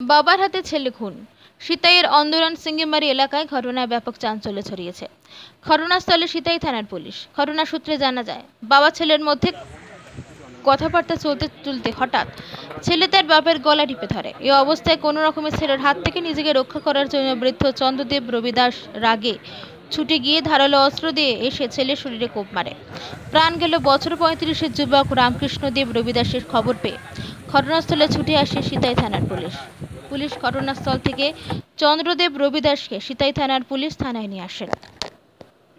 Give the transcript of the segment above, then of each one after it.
বাবার হাতে ছেলে খুন। সিতাইয়ের অন্দরান সিঙ্গিমারি এলাকায় ঘটনায় ব্যাপক চাঞ্চল্য ছড়িয়েছে। ঘটনাস্থলে সিতাই থানার পুলিশ। ঘটনা সূত্রে জানা যায়, বাবা ছেলের মধ্যে কথাবার্তা চলতে চলতে হঠাৎ ছেলে তার বাপের গলা টিপে ধরে। এই অবস্থায় কোনো রকমে ছেলের হাত থেকে নিজেকে রক্ষা করার জন্য বৃদ্ধ চন্দ্রদেব রবিদাস রাগে ছুটে গিয়ে ধারালো অস্ত্র দিয়ে এসে ছেলের শরীরে কোপ মারে। প্রাণ গেল বছর ৩৫-এর যুবক রামকৃষ্ণদেব রবিদাসের। খবর পেয়ে ঘটনাস্থলে ছুটে আসে সিতাই থানার পুলিশ। পুলিশ ঘটনাস্থল থেকে চন্দ্রদেব রবিদাসকে সিতাই থানার পুলিশ থানায় নিয়ে আসেন।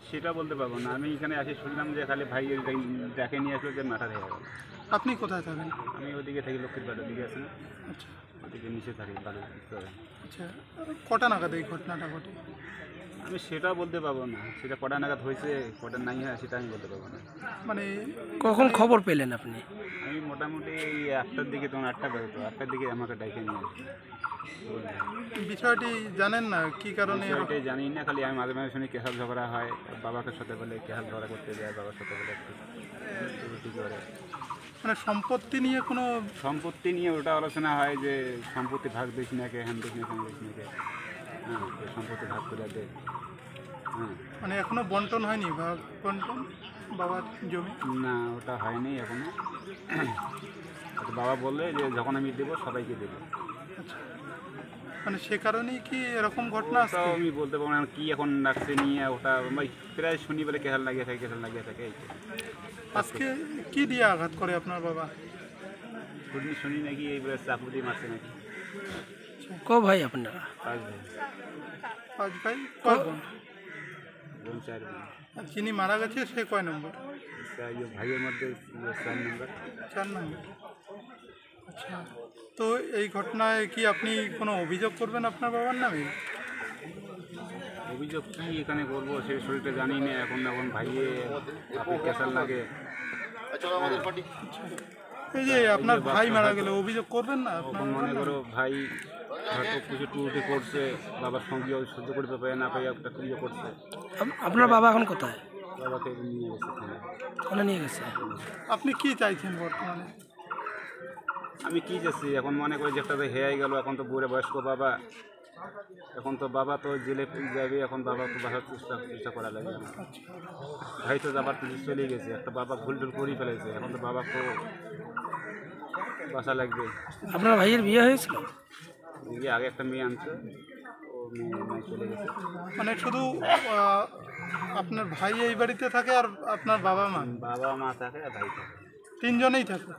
সেটা বলতে পারবো না, আমি এখানে আসি শুনলাম যে খালি ভাই দেখে নিয়ে আসলো যে মাথা হয়ে গেল। আপনি কোথায় থাকেন? আমি ওদিকে থাকি, লক্ষ্মীর বাড়ির দিকে আছে না, আচ্ছা ওদিকে নিচে থাকি বাড়ির ভিতরে। আচ্ছা, কটা নাগাদ এই ঘটনাটা ঘটে? আমি সেটা বলতে পারবো না, সেটা কটা নাগাদ হয়েছে কটা নাই হয় সেটা আমি বলতে পারবো না। মানে কখন খবর পেলেন আপনি? আমি মোটামুটি এই 8টার দিকে, তখন 8টা বেরোতো, 8টার দিকে আমাকে ডাইকে নিয়ে আসে। বিষয়টি জানেন না কি কারণে? বিষয়টাই জানি না, খালি আমি মাঝে মাঝে শুনি কেহাল ঝগড়া হয়, বাবাকে সাথে বলে কেহাল ঝগড়া করতে যায়, বাবার সাথে বলে একটু করে। মানে সম্পত্তি নিয়ে কোনো? সম্পত্তি নিয়ে ওটা আলোচনা হয় যে সম্পত্তি ভাগ দিস নাকি, হ্যান দিস নাকি, দিস নাকি, হ্যাঁ সম্পত্তি ভাগ করে দে। হ্যাঁ, মানে এখনো বন্টন হয়নি, ভাগ বন্টন বাবার জমি? না ওটা হয়নি এখনো। বাবা বললে যে যখন আমি দেবো সবাইকে দেবো। আচ্ছা, মানে সে কারণেই কি এরকম ঘটনা আসছে? তাও আমি বলতে পারবো না কি এখন ডাকছে নিয়ে, ওটা প্রায় শুনি বলে কেহাল লাগিয়ে থাকে, কেহাল লাগিয়ে থাকে। আজকে কি দিয়ে আঘাত করে আপনার বাবা? শুনি নাকি এই বলে চাকু দিয়ে মারছে নাকি। ক ভাই আপনারা? 5 ভাই। 5 ভাই? কয় বোন? বোন 4 বোন। আর যিনি মারা গেছে সে কয় নম্বর? ভাইয়ের মধ্যে 4 নম্বর। 4 নম্বর। আচ্ছা, তো এই ঘটনায় কি আপনি কোনো অভিযোগ করবেন আপনার বাবার নামে? অভিযোগ কি এখানে করবো সেই শরীরটা জানি না এখন। এখন ভাইয়ে আপনি কেসার লাগে। এই যে আপনার ভাই মারা গেলে অভিযোগ করবেন না? এখন মনে করো ভাই হয়তো কিছু টুটি করছে, বাবার সঙ্গে সহ্য করতে পারে না, পাই একটা ইয়ে করছে। আপনার বাবা এখন কোথায়? বাবাকে নিয়ে গেছে থানায়। থানায় নিয়ে গেছে। আপনি কি চাইছেন বর্তমানে? আমি কি যাচ্ছি এখন, মনে করি যে একটা তো হেয়াই গেল, এখন তো বুড়ে বয়স্ক বাবা, এখন তো বাবা তো জেলে যাবে, এখন বাবা তো বাসার চেষ্টা করা লাগে। ভাই তো যাবার কিছু চলে গেছে, একটা বাবা ভুল টুল করে ফেলেছে, এখন তো বাবা তো বাসা লাগবে। আপনার ভাইয়ের বিয়ে হয়েছিল? দিদি আগে একটা মেয়ে আনছে, ও মেয়ে চলে গেছে। মানে শুধু আপনার ভাই এই বাড়িতে থাকে আর আপনার বাবা মা? বাবা মা থাকে আর ভাই থাকে, 3 জনেই থাকে।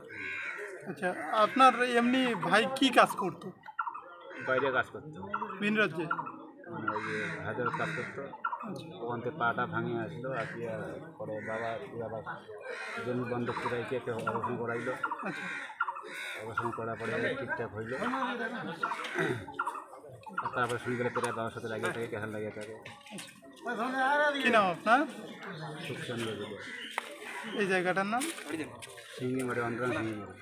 আচ্ছা, আপনার এমনি ভাই কি কাজ করতো? বাইরে কাজ করতো, ভিন রাজ্যে? মানে ওই যে হাজার কাজ করতো। ওখান থেকে পাটা ভাঙিয়ে আসলো, আসিয়া পরে বাবা আবার জমি বন্ধক করে একটা অপারেশন করাইলো। আচ্ছা, অপারেশন করার পরে ঠিকঠাক হইলো, তারপরে শুরু করে প্রায় বাবার সাথে লাগিয়ে থাকে, কেহাল লাগিয়ে থাকে। কি নাম আপনার? সুখসান এই জায়গাটার নাম? সিঙ্গিমারি, অন্তরান সিঙ্গিমারি।